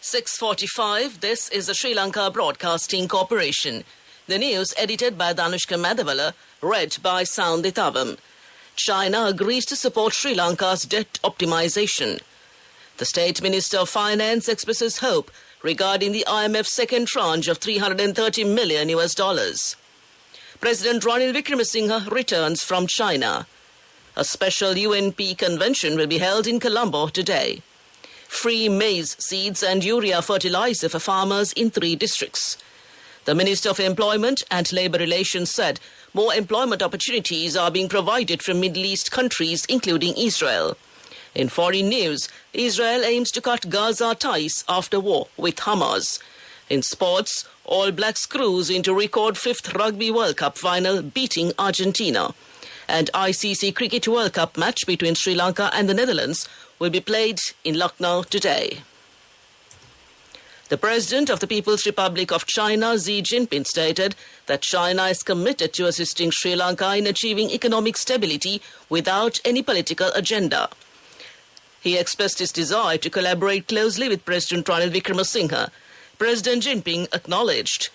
6:45. This is the Sri Lanka Broadcasting Corporation. The news edited by Danushka Madhavala, read by Sounditavam. China agrees to support Sri Lanka's debt optimization. The State Minister of Finance expresses hope regarding the IMF's second tranche of $330 million. President Ranil Wickremesinghe returns from China. A special UNP convention will be held in Colombo today. Free maize seeds and urea fertilizer for farmers in 3 districts. The Minister of Employment and Labour Relations said more employment opportunities are being provided from Middle East countries, including Israel. In foreign news, Israel aims to cut Gaza ties after war with Hamas. In sports, All Blacks cruise into record 5th Rugby World Cup final, beating Argentina. And ICC Cricket World Cup match between Sri Lanka and the Netherlands will be played in Lucknow today. The President of the People's Republic of China, Xi Jinping, stated that China is committed to assisting Sri Lanka in achieving economic stability without any political agenda. He expressed his desire to collaborate closely with President Ranil Wickremesinghe. President Jinping acknowledged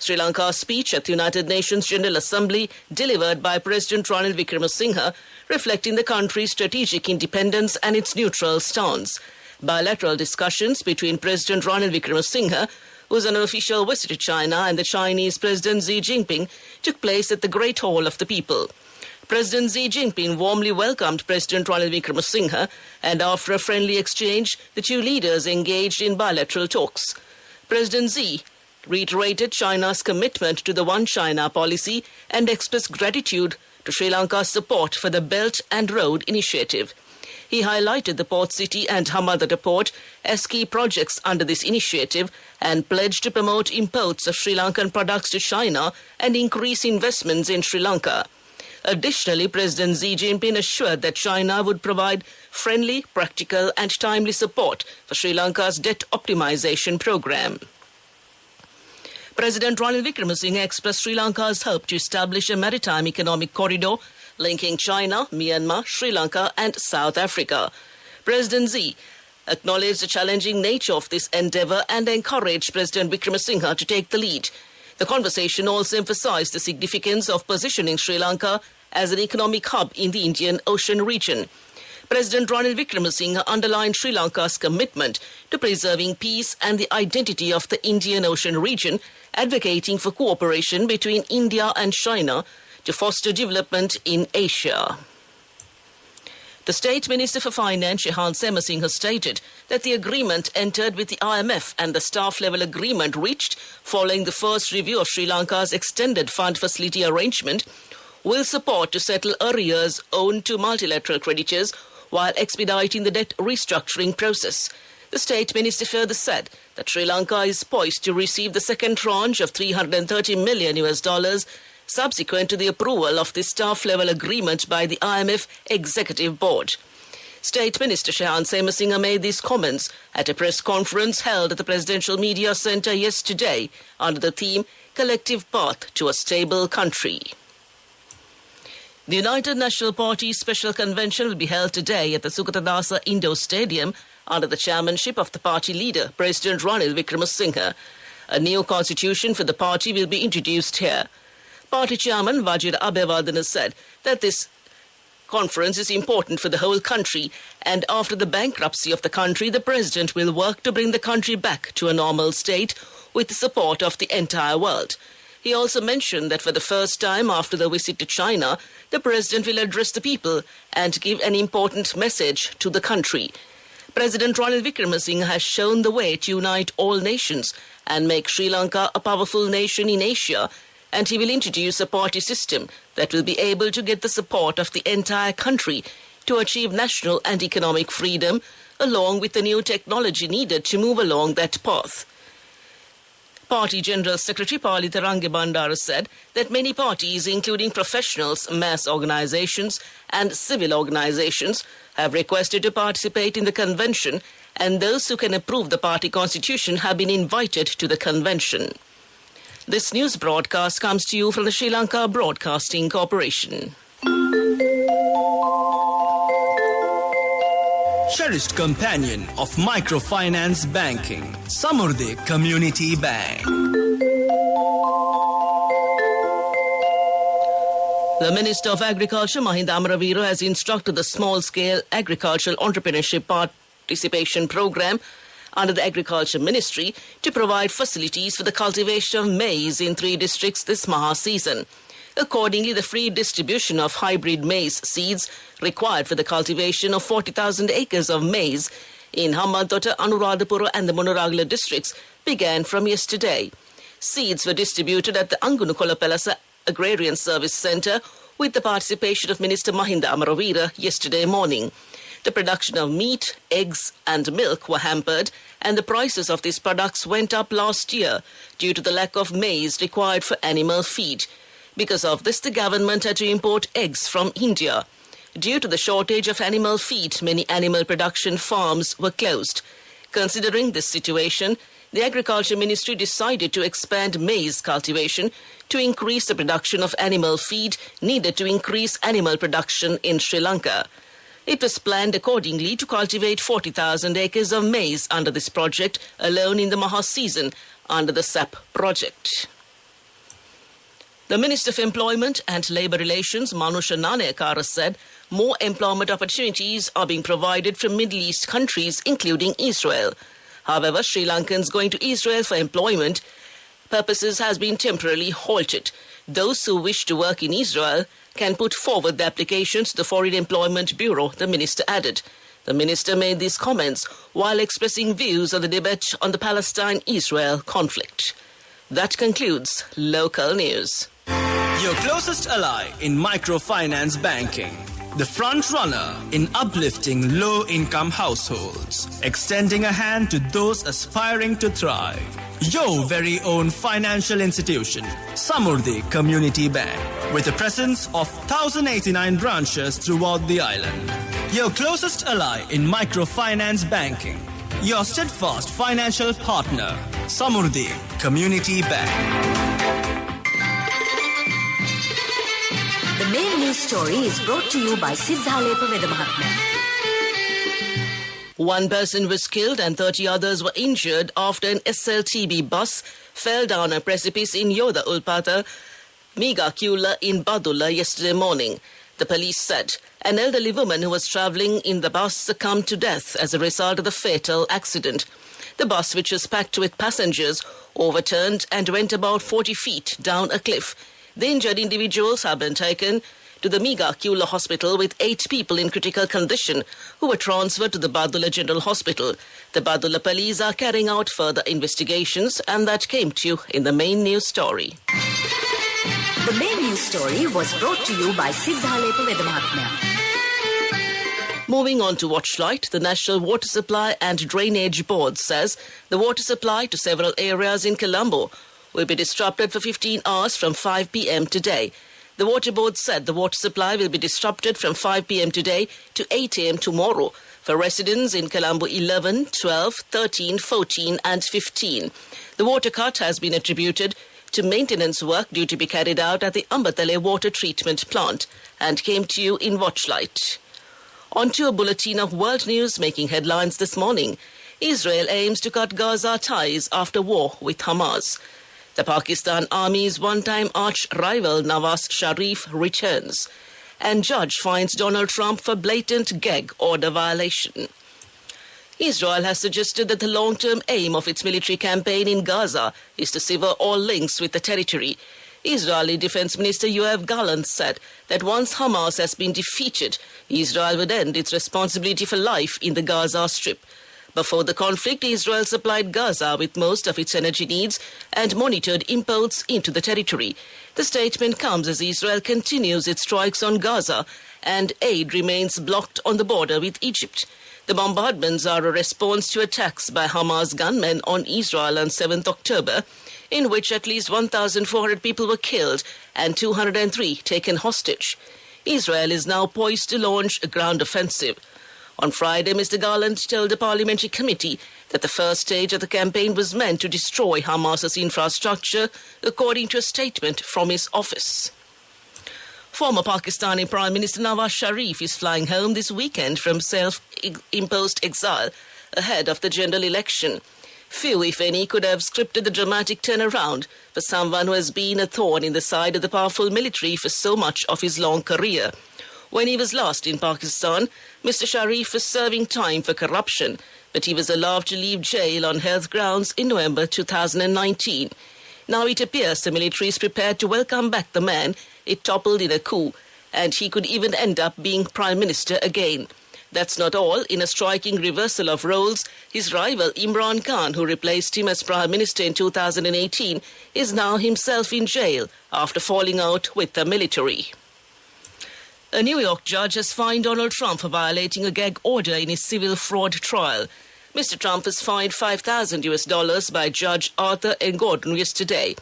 Sri Lanka's speech at the United Nations General Assembly delivered by President Ranil Wickremesinghe, reflecting the country's strategic independence and its neutral stance. Bilateral discussions between President Ranil Wickremesinghe, who is on an official visit to China, and the Chinese President Xi Jinping took place at the Great Hall of the People. President Xi Jinping warmly welcomed President Ranil Wickremesinghe, and after a friendly exchange, the 2 leaders engaged in bilateral talks. President Xi reiterated China's commitment to the One China policy and expressed gratitude to Sri Lanka's support for the Belt and Road Initiative. He highlighted the port city and Hambantota port as key projects under this initiative and pledged to promote imports of Sri Lankan products to China and increase investments in Sri Lanka. Additionally, President Xi Jinping assured that China would provide friendly, practical and timely support for Sri Lanka's debt optimization program. President Ranil Wickremesinghe expressed Sri Lanka's hope to establish a maritime economic corridor linking China, Myanmar, Sri Lanka and South Africa. President Xi acknowledged the challenging nature of this endeavour and encouraged President Wickremesinghe to take the lead. The conversation also emphasized the significance of positioning Sri Lanka as an economic hub in the Indian Ocean region. President Ranil Wickremesinghe underlined Sri Lanka's commitment to preserving peace and the identity of the Indian Ocean region, advocating for cooperation between India and China to foster development in Asia. The State Minister for Finance, Sinhala, has stated that the agreement entered with the IMF and the staff-level agreement reached following the first review of Sri Lanka's extended fund facility arrangement will support to settle arrears owed to multilateral creditors while expediting the debt restructuring process. The State Minister further said that Sri Lanka is poised to receive the second tranche of $330 million subsequent to the approval of the staff-level agreement by the IMF Executive Board. State Minister Sinhala made these comments at a press conference held at the Presidential Media Centre yesterday under the theme Collective Path to a Stable Country. The United National Party's special convention will be held today at the Sukatadasa Indoor Stadium under the chairmanship of the party leader, President Ranil Wickremesinghe. A new constitution for the party will be introduced here. Party chairman Wajid Abeyewardene said that this conference is important for the whole country, and after the bankruptcy of the country, the president will work to bring the country back to a normal state with the support of the entire world. He also mentioned that for the first time after the visit to China, the president will address the people and give an important message to the country. President Ranil Wickremesinghe has shown the way to unite all nations and make Sri Lanka a powerful nation in Asia, and he will introduce a party system that will be able to get the support of the entire country to achieve national and economic freedom, along with the new technology needed to move along that path. Party General Secretary Palita Rangabandara said that many parties, including professionals, mass organizations and civil organizations, have requested to participate in the convention, and those who can approve the party constitution have been invited to the convention. This news broadcast comes to you from the Sri Lanka Broadcasting Corporation. cherished companion of microfinance banking, Samurdhi Community Bank. The Minister of Agriculture, Mahinda Amaraveera, has instructed the Small-Scale Agricultural Entrepreneurship Participation Programme under the Agriculture Ministry to provide facilities for the cultivation of maize in 3 districts this Maha season. Accordingly, the free distribution of hybrid maize seeds required for the cultivation of 40,000 acres of maize in Hambantota, Anuradhapura and the Munaragala districts began from yesterday. Seeds were distributed at the Angunukola Pelasa Agrarian Service Centre with the participation of Minister Mahinda Amaraveera yesterday morning. The production of meat, eggs and milk were hampered, and the prices of these products went up last year due to the lack of maize required for animal feed. Because of this, the government had to import eggs from India. Due to the shortage of animal feed, many animal production farms were closed. Considering this situation, the Agriculture Ministry decided to expand maize cultivation to increase the production of animal feed needed to increase animal production in Sri Lanka. It was planned accordingly to cultivate 40,000 acres of maize under this project alone in the Maha season under the SAP project. The Minister of Employment and Labour Relations, Manusha Nanayakara, said more employment opportunities are being provided from Middle East countries, including Israel. However, Sri Lankans going to Israel for employment purposes has been temporarily halted. Those who wish to work in Israel can put forward the applications to the Foreign Employment Bureau, the minister added. The minister made these comments while expressing views on the debate on the Palestine-Israel conflict. That concludes local news. Your closest ally in microfinance banking. The front runner in uplifting low-income households, extending a hand to those aspiring to thrive. Your very own financial institution, Samurdhi Community Bank, with a presence of 1,089 branches throughout the island. Your closest ally in microfinance banking. Your steadfast financial partner, Samurdhi Community Bank. The main news story is brought to you by Sinhala Mahatma. One person was killed and 30 others were injured after an SLTB bus fell down a precipice in Yoda Ulpata, Miga Kula in Badulla yesterday morning. The police said an elderly woman who was travelling in the bus succumbed to death as a result of the fatal accident. The bus, which was packed with passengers, overturned and went about 40 feet down a cliff. The injured individuals have been taken to the Miga Kula Hospital with 8 people in critical condition who were transferred to the Badulla General Hospital. The Badulla police are carrying out further investigations, and that came to you in the main news story. The main news story was brought to you by Sinhala Mahatma. Moving on to Watchlight, the National Water Supply and Drainage Board says the water supply to several areas in Colombo will be disrupted for 15 hours from 5 p.m. today. The Water Board said the water supply will be disrupted from 5 p.m. today to 8 a.m. tomorrow for residents in Colombo 11, 12, 13, 14 and 15. The water cut has been attributed to maintenance work due to be carried out at the Ambatale Water Treatment Plant and came to you in Watchlight. On to a bulletin of world news making headlines this morning. Israel aims to cut Gaza ties after war with Hamas. The Pakistan Army's one-time arch-rival Nawaz Sharif returns. And judge finds Donald Trump for blatant gag order violation. Israel has suggested that the long-term aim of its military campaign in Gaza is to sever all links with the territory. Israeli Defense Minister Yoav Gallant said that once Hamas has been defeated, Israel would end its responsibility for life in the Gaza Strip. Before the conflict, Israel supplied Gaza with most of its energy needs and monitored imports into the territory. The statement comes as Israel continues its strikes on Gaza and aid remains blocked on the border with Egypt. The bombardments are a response to attacks by Hamas gunmen on Israel on 7th October, in which at least 1,400 people were killed and 203 taken hostage. Israel is now poised to launch a ground offensive. On Friday, Mr. Garland told the parliamentary committee that the first stage of the campaign was meant to destroy Hamas's infrastructure, according to a statement from his office. Former Pakistani Prime Minister Nawaz Sharif is flying home this weekend from self-imposed exile ahead of the general election. Few, if any, could have scripted the dramatic turnaround for someone who has been a thorn in the side of the powerful military for so much of his long career. When he was last in Pakistan, Mr. Sharif was serving time for corruption, but he was allowed to leave jail on health grounds in November 2019. Now it appears the military is prepared to welcome back the man it toppled in a coup, and he could even end up being Prime Minister again. That's not all. In a striking reversal of roles, his rival Imran Khan, who replaced him as Prime Minister in 2018, is now himself in jail after falling out with the military. A New York judge has fined Donald Trump for violating a gag order in his civil fraud trial. Mr. Trump was fined $5,000 by Judge Arthur N. Gordon yesterday.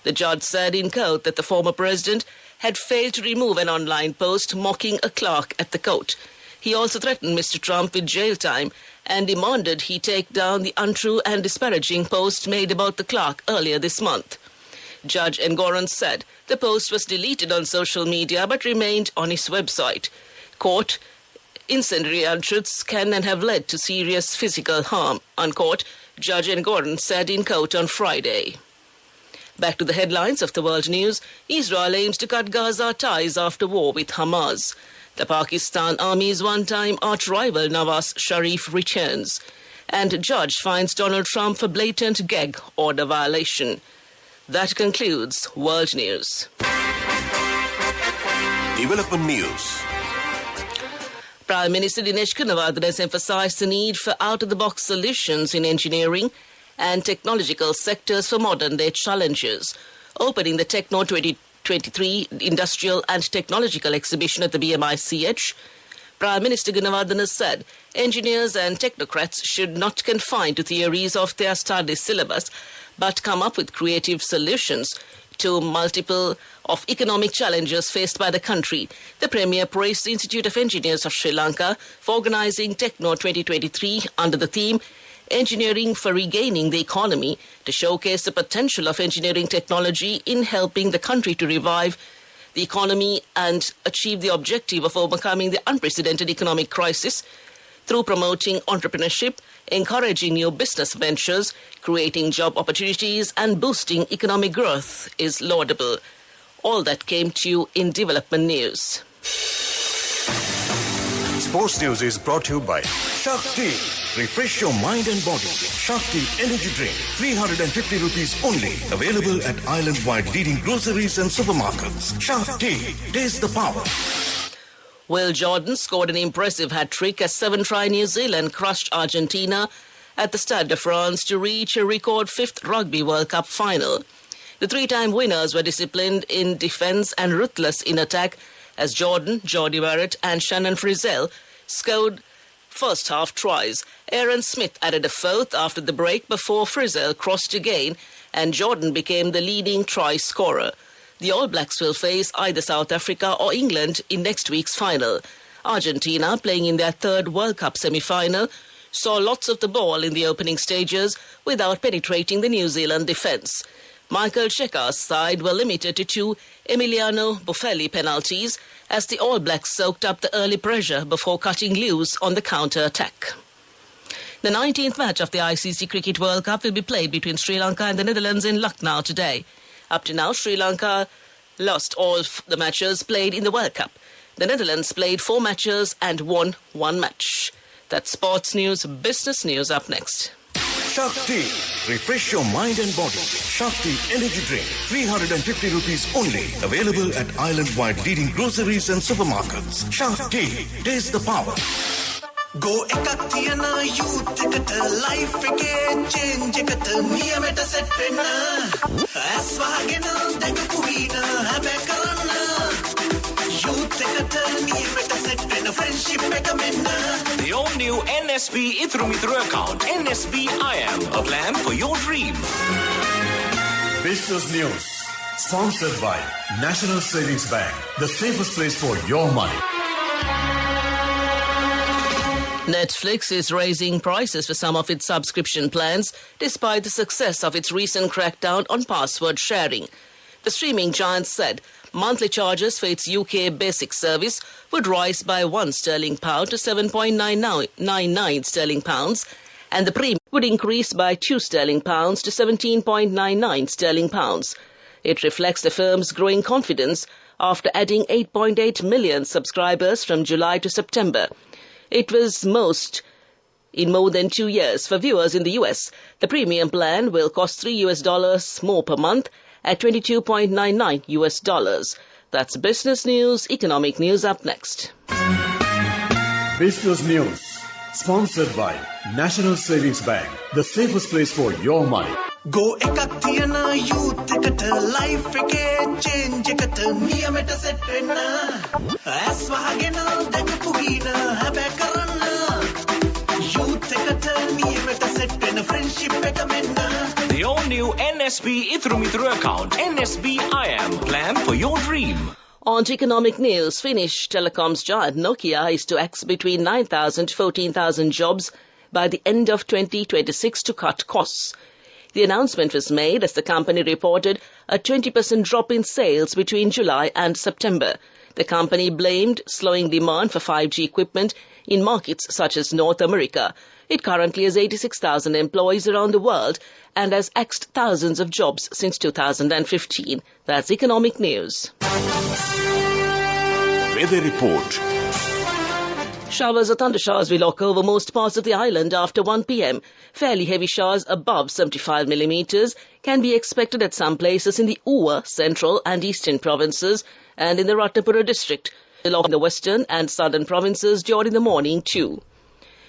The judge said in court that the former president had failed to remove an online post mocking a clerk at the court. He also threatened Mr. Trump with jail time and demanded he take down the untrue and disparaging post made about the clerk earlier this month. Judge Engoron said the post was deleted on social media but remained on his website. Quote, incendiary untruths can and have led to serious physical harm, unquote, Judge Engoron said in court on Friday. Back to the headlines of the world news. Israel aims to cut Gaza ties after war with Hamas. The Pakistan Army's one-time arch-rival Nawaz Sharif returns. And judge finds Donald Trump for blatant gag order violation. That concludes World News. Development News. Prime Minister Dinesh Gunawardena has emphasized the need for out-of-the-box solutions in engineering and technological sectors for modern-day challenges. Opening the Techno 2023 Industrial and Technological Exhibition at the BMICH, Prime Minister Gunawardena said engineers and technocrats should not confine to theories of their study syllabus, but come up with creative solutions to multiple of economic challenges faced by the country. The Premier praised the Institute of Engineers of Sri Lanka for organising Techno 2023 under the theme Engineering for Regaining the Economy to showcase the potential of engineering technology in helping the country to revive the economy and achieve the objective of overcoming the unprecedented economic crisis through promoting entrepreneurship, encouraging new business ventures, creating job opportunities and boosting economic growth is laudable. All that came to you in Development News. Sports News is brought to you by Shakti. Refresh your mind and body. Shakti Energy Drink. 350 rupees only. Available at island-wide leading groceries and supermarkets. Shakti. Taste the power. Will Jordan scored an impressive hat-trick as 7-try New Zealand crushed Argentina at the Stade de France to reach a record 5th Rugby World Cup final. The 3-time winners were disciplined in defence and ruthless in attack as Jordan, Jordie Barrett and Shannon Frizzell scored first-half tries. Aaron Smith added a 4th after the break before Frizzell crossed again and Jordan became the leading try scorer. The All Blacks will face either South Africa or England in next week's final. Argentina, playing in their 3rd World Cup semi-final, saw lots of the ball in the opening stages without penetrating the New Zealand defence. Michael Cheika's side were limited to 2 Emiliano Buffelli penalties as the All Blacks soaked up the early pressure before cutting loose on the counter-attack. The 19th match of the ICC Cricket World Cup will be played between Sri Lanka and the Netherlands in Lucknow today. Up to now, Sri Lanka lost all the matches played in the World Cup. The Netherlands played 4 matches and won 1 match. That's sports news. Business news up next. Shakti. Refresh your mind and body. Shakti Energy Drink. 350 rupees only. Available at island-wide leading groceries and supermarkets. Shakti. Taste the power. Go ekatiyana youth ekata life eke change ekata niyameta set wenna aswagena dagapurina habe karanna youth ekata niyameta set wenna friendship ekamenna. The all-new NSB Ithru account, NSB IM, a plan for your dreams. Business News, sponsored by National Savings Bank, the safest place for your money. Netflix is raising prices for some of its subscription plans despite the success of its recent crackdown on password sharing. The streaming giant said Monthly charges for its UK basic service would rise by £1 to 7.99 sterling pounds, and the premium would increase by £2 to 17.99 sterling pounds. It reflects the firm's growing confidence after adding 8.8 million subscribers from July to September. It was most in more than 2 years. For viewers in the US, the premium plan will cost $3 more per month at $22.99. That's business news, economic news up next. Business News. Sponsored by National Savings Bank, the safest place for your money. Go ekak thiyana youth ekata life ekේ change ekata niyamata set wenna as wahagena dakapu hina habe karanna youth ekata niyamata set wenna friendship එක menna. The all-new NSB Ithru account, NSB IAM, plan for your dream. On to economic news, Finnish telecoms giant Nokia is to axe between 9,000 to 14,000 jobs by the end of 2026 to cut costs. The announcement was made as the company reported a 20% drop in sales between July and September. The company blamed slowing demand for 5G equipment in markets such as North America. It currently has 86,000 employees around the world and has axed thousands of jobs since 2015. That's economic news. Weather report. Showers or thundershowers will occur over most parts of the island after 1 p.m. Fairly heavy showers above 75 millimeters can be expected at some places in the Uva, central and eastern provinces and in the Ratnapura district, along the western and southern provinces during the morning too.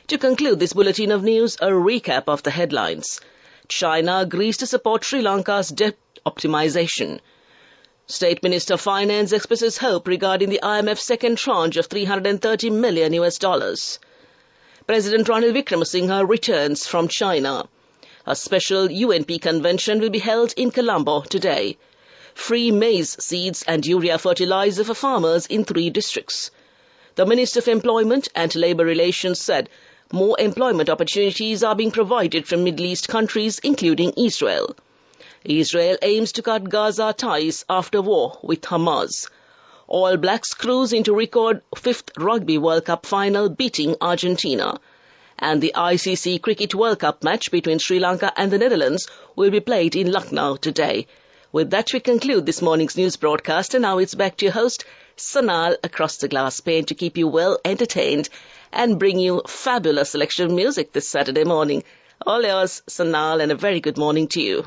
To conclude this bulletin of news, a recap of the headlines. China agrees to support Sri Lanka's debt optimization. State Minister of Finance expresses hope regarding the IMF's second tranche of $330 million. President Ranil Wickremesinghe returns from China. A special UNP convention will be held in Colombo today. Free maize seeds and urea fertilizer for farmers in 3 districts. The Minister of Employment and Labour Relations said more employment opportunities are being provided from Middle East countries, including Israel. Israel aims to cut Gaza ties after war with Hamas. All Blacks cruise into record 5th Rugby World Cup final, beating Argentina. And the ICC Cricket World Cup match between Sri Lanka and the Netherlands will be played in Lucknow today. With that, we conclude this morning's news broadcast, and now it's back to your host, Sanal, across the glass pane to keep you well entertained and bring you fabulous selection of music this Saturday morning. All yours, Sanal, and a very good morning to you.